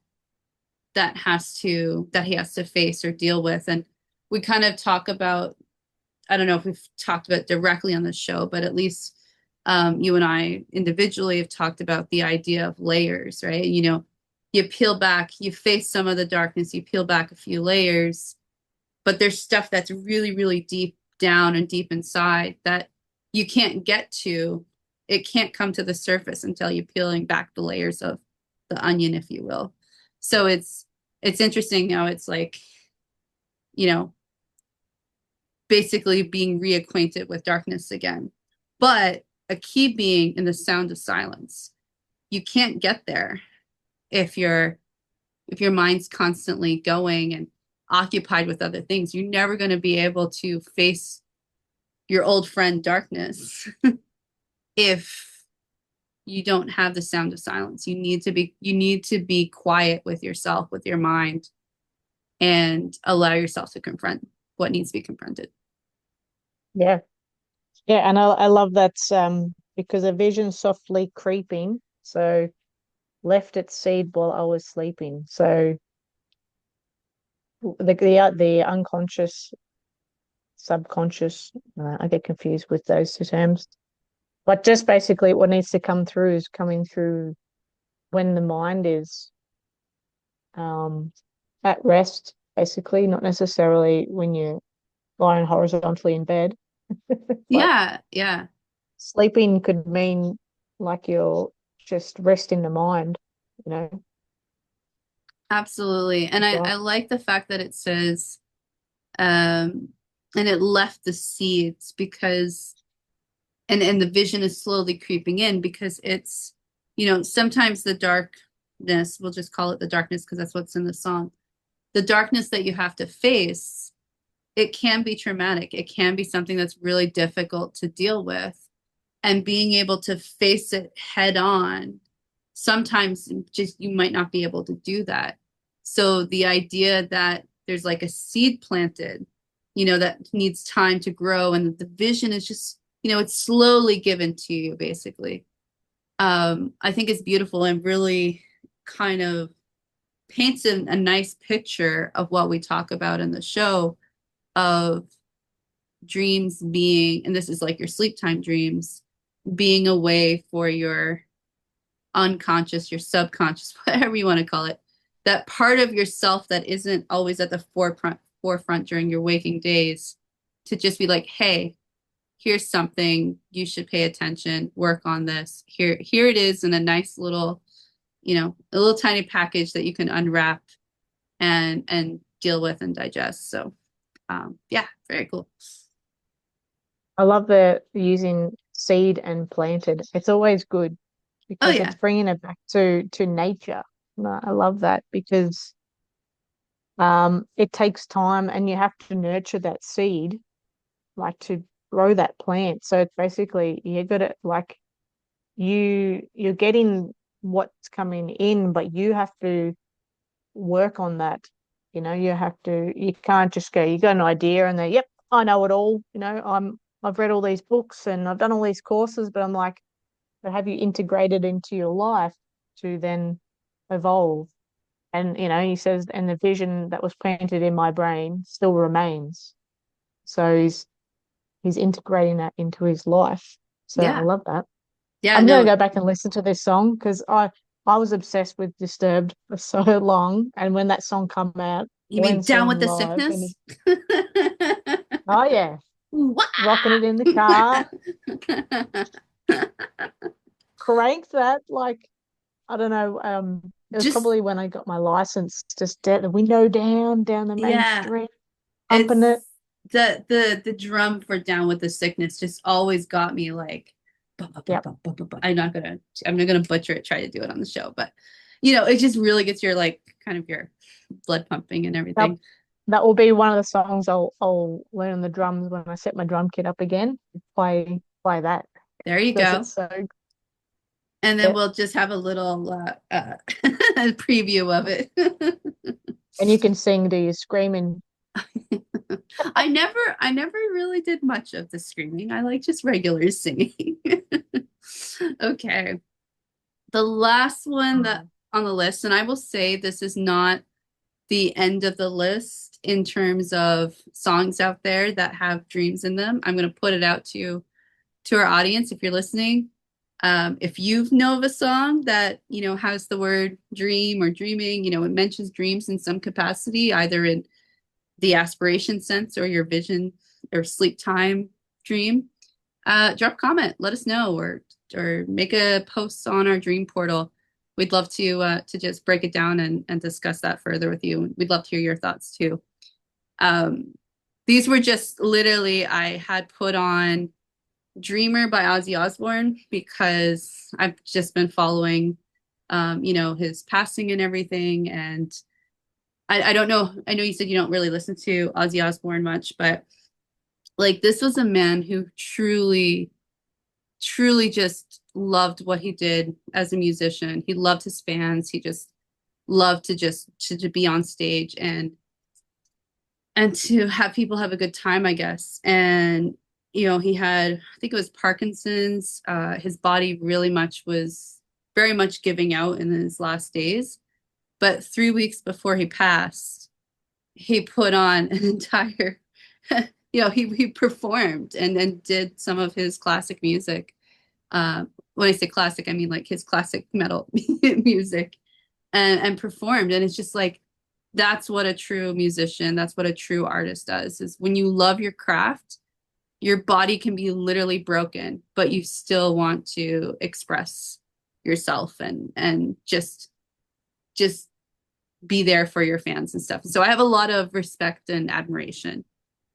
he has to face or deal with. And we kind of talk about, I don't know if we've talked about it directly on the show, but at least you and I individually have talked about the idea of layers, right? You peel back, you face some of the darkness, you peel back a few layers, but there's stuff that's really, really deep down and deep inside that you can't get to. It can't come to the surface until you're peeling back the layers of the onion, if you will. So it's interesting how it's like, you know, basically being reacquainted with darkness again. But a key being in the sound of silence. You can't get there if your mind's constantly going and occupied with other things. You're never going to be able to face your old friend darkness if you don't have the sound of silence. You need to be quiet with yourself, with your mind, and allow yourself to confront what needs to be confronted. Yeah. Yeah, and I love that because a vision softly creeping, so left its seed while I was sleeping. So the unconscious, subconscious, I get confused with those two terms. But just basically what needs to come through is coming through when the mind is um at rest, basically, not necessarily when you're lying horizontally in bed. Like Yeah, yeah, sleeping could mean like you're just resting the mind, you know. absolutely. And I Right. like the fact that it says, um, and it left the seeds because, and the vision is slowly creeping in because it's, sometimes the darkness, we'll just call it the darkness because that's what's in the song. The darkness that you have to face, it can be traumatic. It can be something that's really difficult to deal with. And being able to face it head on, sometimes just you might not be able to do that. So the idea that there's like a seed planted, that needs time to grow, and the vision is just, it's slowly given to you, basically. I think it's beautiful and really kind of paints a nice picture of what we talk about in the show of dreams being, and this is like your sleep time dreams, being a way for your unconscious, your subconscious, whatever you want to call it, that part of yourself that isn't always at the forefront during your waking days, to just be like, hey, here's something you should pay attention, work on this. Here it is in a nice little, a little tiny package that you can unwrap and deal with and digest. So yeah, very cool. I love the using seed and planted. It's always good Oh because yeah. it's bringing it back to nature. I love that because it takes time and you have to nurture that seed, like to grow that plant. So it's basically you got to like you're getting what's coming in, but you have to work on that. You can't just go, you got an idea and then, yep, I know it all. I've read all these books and I've done all these courses, but I'm like, but have you integrated into your life to then evolve? And he says, and the vision that was planted in my brain still remains. So he's integrating that into his life. So I Yeah. love that. Yeah, I'm gonna no, go back and listen to this song because I was obsessed with Disturbed for so long, and when that song come out, you mean Glenn Down sang with the live, and Sickness? oh yeah, Wah! rocking it in the car, cranked that like I don't know. It was Just probably when I got my license, just the window down the main yeah, street, pumping it. it's the drum for Down with the Sickness just always got me like bu- bu- bu- Yep, bu- bu- bu- bu- I'm not gonna butcher it, try to do it on the show, but it just really gets your like kind of your blood pumping and that everything. that will be one of the songs I'll learn on the drums when I set my drum kit up again. Play that There you because go. it's so And then yeah. we'll just have a little preview of it. And you can sing, do you screaming? I never really did much of the screaming. I like just regular singing. Okay. The last one that on the list, and I will say this is not the end of the list in terms of songs out there that have dreams in them. I'm going to put it out to our audience if you're listening. If you know of a song that has the word dream or dreaming, it mentions dreams in some capacity, either in the aspiration sense or your vision or sleep time dream, drop a comment, let us know, or make a post on our dream portal. We'd love to just break it down and discuss that further with you. We'd love to hear your thoughts too. Um, these were just literally I had put on Dreamer by Ozzy Osbourne because I've just been following, his passing and everything. And I don't know. I know you said you don't really listen to Ozzy Osbourne much, but like this was a man who truly, truly just loved what he did as a musician. He loved his fans. He just loved to be on stage and to have people have a good time, I guess. And he had, I think it was Parkinson's. His body really much was very much giving out in his last days. But 3 weeks before he passed, he put on an entire, he performed and then did some of his classic music. When I say classic, I mean like his classic metal music and performed. And it's just like, that's what a true musician, that's what a true artist does, is when you love your craft, your body can be literally broken, but you still want to express yourself and just be there for your fans and stuff. So I have a lot of respect and admiration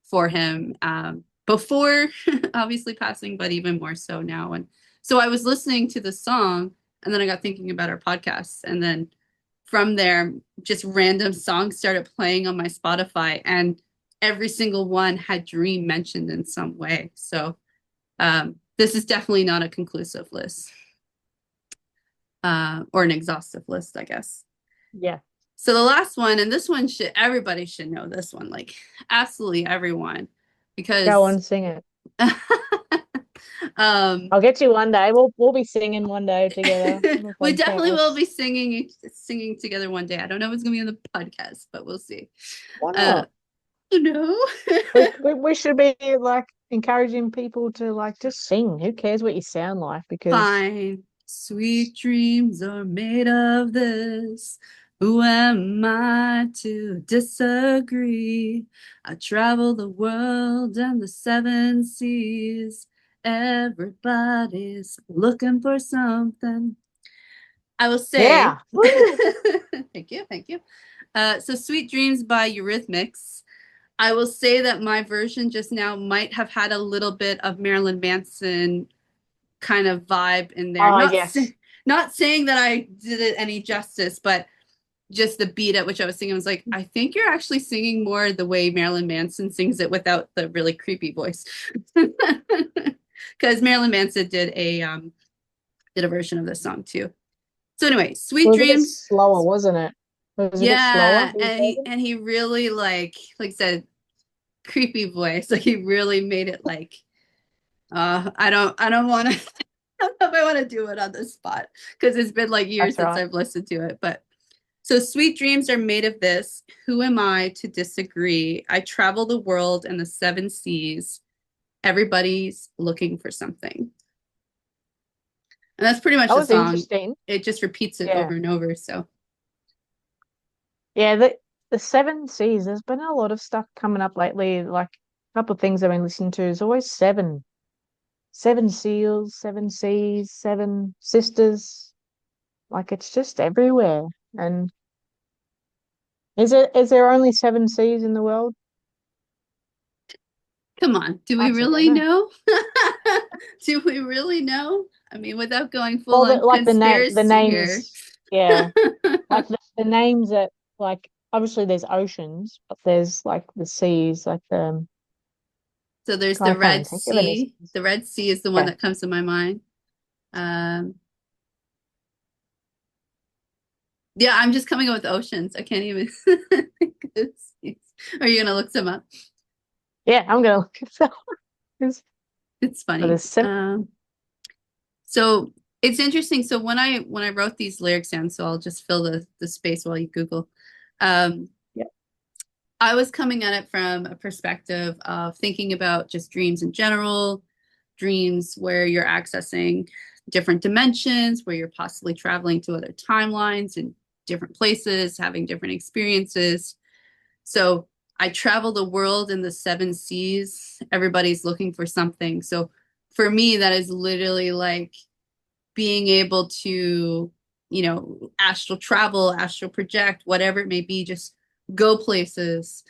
for him, before obviously passing, but even more so now. And so I was listening to the song, and then I got thinking about our podcast, and then from there, just random songs started playing on my Spotify, and every single one had Dream mentioned in some way. So this is definitely not a conclusive list, or an exhaustive list, I guess. Yeah. So the last one, and this one everybody should know this one, like absolutely everyone, Go because on, sing it. um, I'll get you one day. We'll be singing one day together on the we definitely will podcast. be singing together one day. I don't know if it's gonna be on the podcast, but we'll see. Why Uh, not? no, We should be like encouraging people to like just sing. Who cares what you sound like? Because fine. Sweet dreams are made of this. Who am I to disagree? I travel the world and the seven seas. Everybody's looking for something. I will say, yeah. Woo! thank you, thank you. So, Sweet Dreams by Eurythmics. I will say that my version just now might have had a little bit of Marilyn Manson kind of vibe in there. Oh Not yes. not saying that I did it any justice, but just the beat at which I was singing was like, I think you're actually singing more the way Marilyn Manson sings it without the really creepy voice. Because Marilyn Manson did a version of this song too. So anyway, It Sweet was a bit Dreams. slower, wasn't it? It was a bit slower, Yeah, his and he version. and he really like I said, creepy voice. Like he really made it like I don't want to I don't know if I want to do it on the spot because it's been like years That's since right. I've listened to it. But So sweet dreams are made of this. Who am I to disagree? I travel the world and the seven seas. Everybody's looking for something. And that's pretty much That the was song. interesting. It just repeats it Yeah. over and over. So Yeah, the seven seas, there's been a lot of stuff coming up lately. Like a couple of things I've been listening to is always seven. Seven seals, seven seas, seven sisters. Like it's just everywhere. And is there only seven seas in the world? come on. Do we Actually, I don't really know. know? Do we really know? I mean, without going full Well, on like the conspiracy here. names, yeah. Like the names that like obviously there's oceans, but there's like the seas, like the So there's I the can't Red even think of any Sea. seas. The Red Sea is the one Yeah. that comes to my mind. Um, yeah, I'm just coming up with oceans. I can't even think of seas. Are you gonna look some up? Yeah, I'm gonna look it up. It's But funny. there's seven. So it's interesting. So when I wrote these lyrics down, so I'll just fill the space while you Google. Um, Yeah. I was coming at it from a perspective of thinking about just dreams in general, dreams where you're accessing different dimensions, where you're possibly traveling to other timelines and different places, having different experiences. So I travel the world in the seven seas. Everybody's looking for something. So for me, that is literally like being able to, astral travel, astral project, whatever it may be, just go places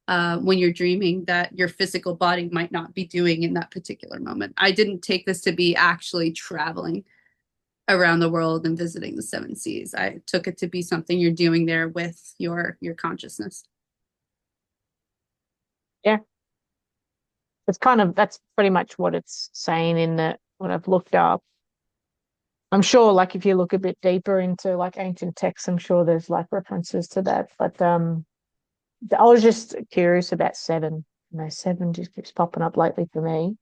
when you're dreaming that your physical body might not be doing in that particular moment. I didn't take this to be actually traveling around the world and visiting the seven seas. I took it to be something you're doing there with your consciousness. Yeah. That's pretty much what it's saying in the what I've looked up. I'm sure like if you look a bit deeper into like ancient texts, I'm sure there's like references to that. But I was just curious about seven. Seven just keeps popping up lately for me.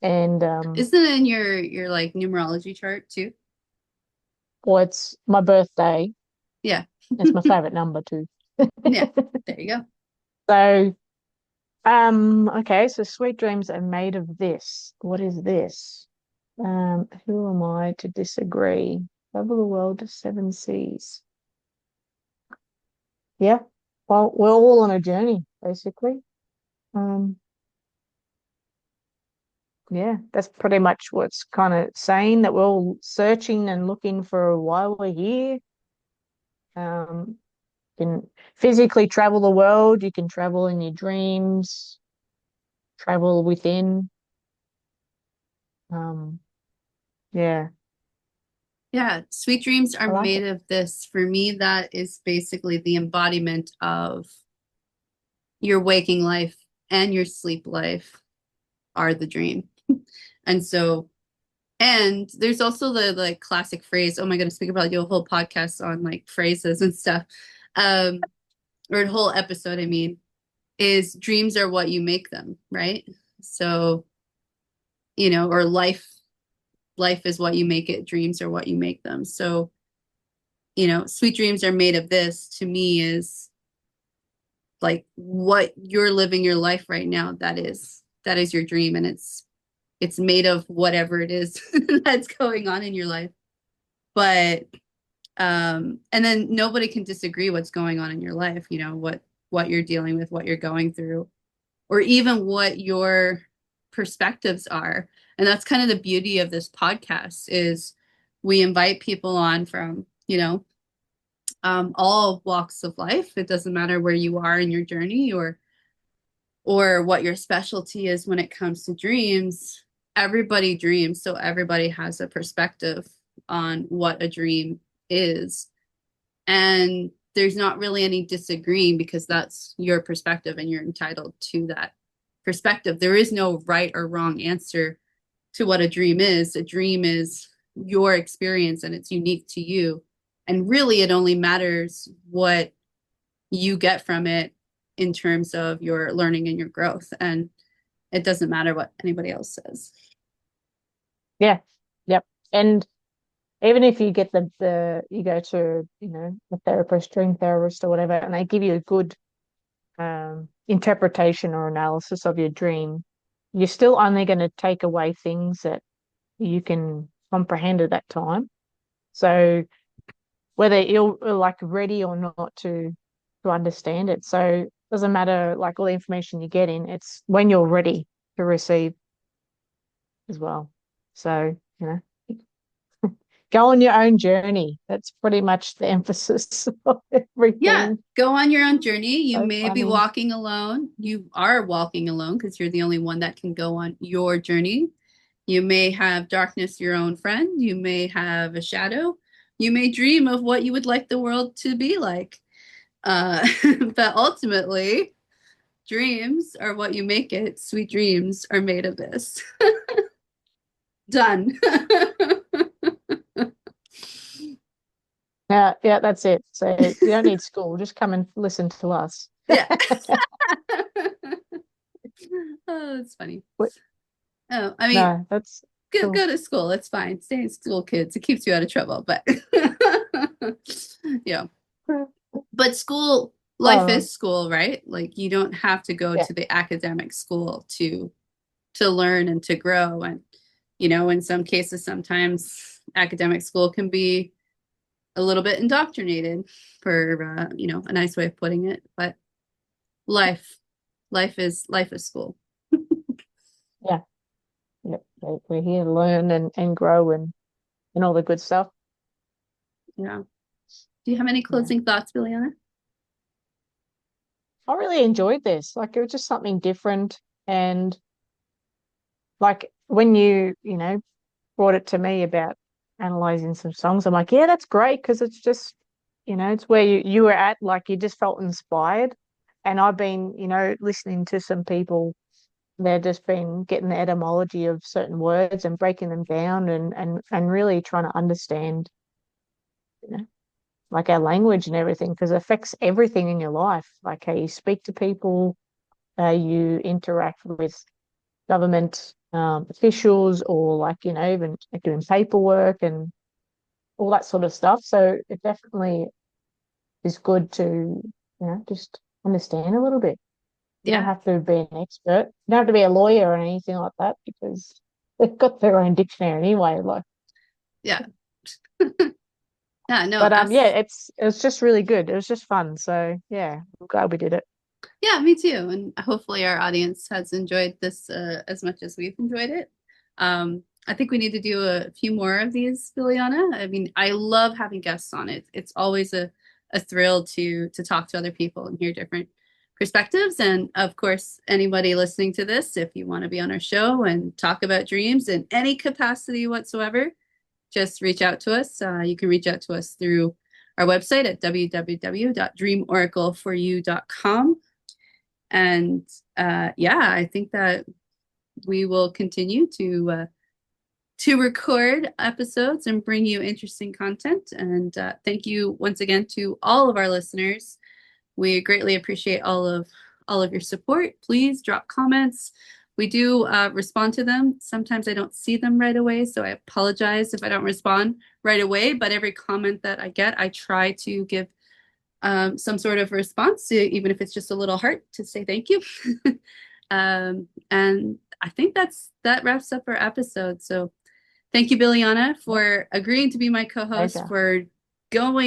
And Isn't it in your like numerology chart too? well, it's my birthday. Yeah. It's my favorite number too. Yeah. There you go. So, okay, so sweet dreams are made of this. What is this? Who am I to disagree? Travel the world to seven seas. Yeah. Well, we're all on a journey, basically. Um, yeah, that's pretty much what's kind of saying that we're all searching and looking for why we're here. Um, you can physically travel the world, you can travel in your dreams, travel within. Um, yeah, Yeah, sweet dreams are I like made it. of this. For me, that is basically the embodiment of your waking life and your sleep life are the dream. And so, and there's also the like classic phrase, oh my goodness, we could probably do a whole podcast on like phrases and stuff. Um, or a whole episode, I mean, is dreams are what you make them, right? So, or life is what you make it, dreams are what you make them. So, sweet dreams are made of this to me is like what you're living your life right now. That is your dream, and it's made of whatever it is that's going on in your life. But and then nobody can disagree what's going on in your life, what you're dealing with, what you're going through, or even what your perspectives are. And that's kind of the beauty of this podcast is we invite people on from all walks of life. It doesn't matter where you are in your journey or what your specialty is when it comes to dreams. Everybody dreams, so everybody has a perspective on what a dream is. And there's not really any disagreeing because that's your perspective and you're entitled to that perspective. There is no right or wrong answer to what a dream is. A dream is your experience and it's unique to you. And really, it only matters what you get from it in terms of your learning and your growth. And it doesn't matter what anybody else says. Yeah, yep. And even if you get you go to, a therapist, dream therapist or whatever, and they give you a good interpretation or analysis of your dream, you're still only going to take away things that you can comprehend at that time. So whether you're like ready or not to understand it. So it doesn't matter like all the information you get in, it's when you're ready to receive as well. So, go on your own journey. That's pretty much the emphasis of Yeah, everything. go on your own journey. You So may be funny. walking alone. You are walking alone because you're the only one that can go on your journey. You may have darkness, your own friend. You may have a shadow. You may dream of what you would like the world to be like. Uh, but ultimately, dreams are what you make it. Sweet dreams are made of this. Done. Yeah, yeah, that's it. So you don't need school. Just come and listen to us. Yeah. Oh, that's funny. Wait, Oh, I mean, no, that's go cool. to school. It's fine. Stay in school, kids. It keeps you out of trouble. But yeah. But school life Oh, is school, right? Like you don't have to go yeah, to the academic school to learn and to grow. And in some cases, sometimes academic school can be a little bit indoctrinated, for a nice way of putting it. But life, life is school. yeah, yeah. We're here to learn and grow and all the good stuff. Yeah. Do you have any Yeah. closing thoughts, Biljana? I really enjoyed this. Like it was just something different. And like when you brought it to me about analyzing some songs, I'm like, yeah, that's great because it's just, it's where you were at, like you just felt inspired. And I've been, listening to some people, they're just been getting the etymology of certain words and breaking them down and really trying to understand, you know, like our language and everything, because it affects everything in your life, like how you speak to people, how you interact with government officials, or like, even like doing paperwork and all that sort of stuff. So it definitely is good to, just understand a little bit. You don't Yeah. have to be an expert. You don't have to be a lawyer or anything like that because they've got their own dictionary anyway. Like, Yeah. Yeah. No, but yeah, it was just really good. It was just fun. So yeah, I'm glad we did it. yeah, me too. And hopefully our audience has enjoyed this as much as we've enjoyed it. I think we need to do a few more of these, Biljana. I mean, I love having guests on it. It's always a thrill to talk to other people and hear different perspectives. And of course, anybody listening to this, if you want to be on our show and talk about dreams in any capacity whatsoever, just reach out to us. You can reach out to us through our website at www.dreamoracleforyou.com. And yeah, I think that we will continue to record episodes and bring you interesting content. And thank you once again to all of our listeners. We greatly appreciate all of your support. Please drop comments. We do respond to them. Sometimes I don't see them right away, so I apologize if I don't respond right away. But every comment that I get, I try to give some sort of response, even if it's just a little heart to say thank you. And I think that wraps up our episode. So thank you, Biljana, Yeah, for agreeing to be my co-host, pleasure. for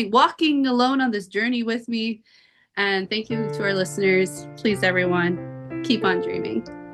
walking alone on this journey with me. And thank you to our listeners. Please, everyone, keep on dreaming.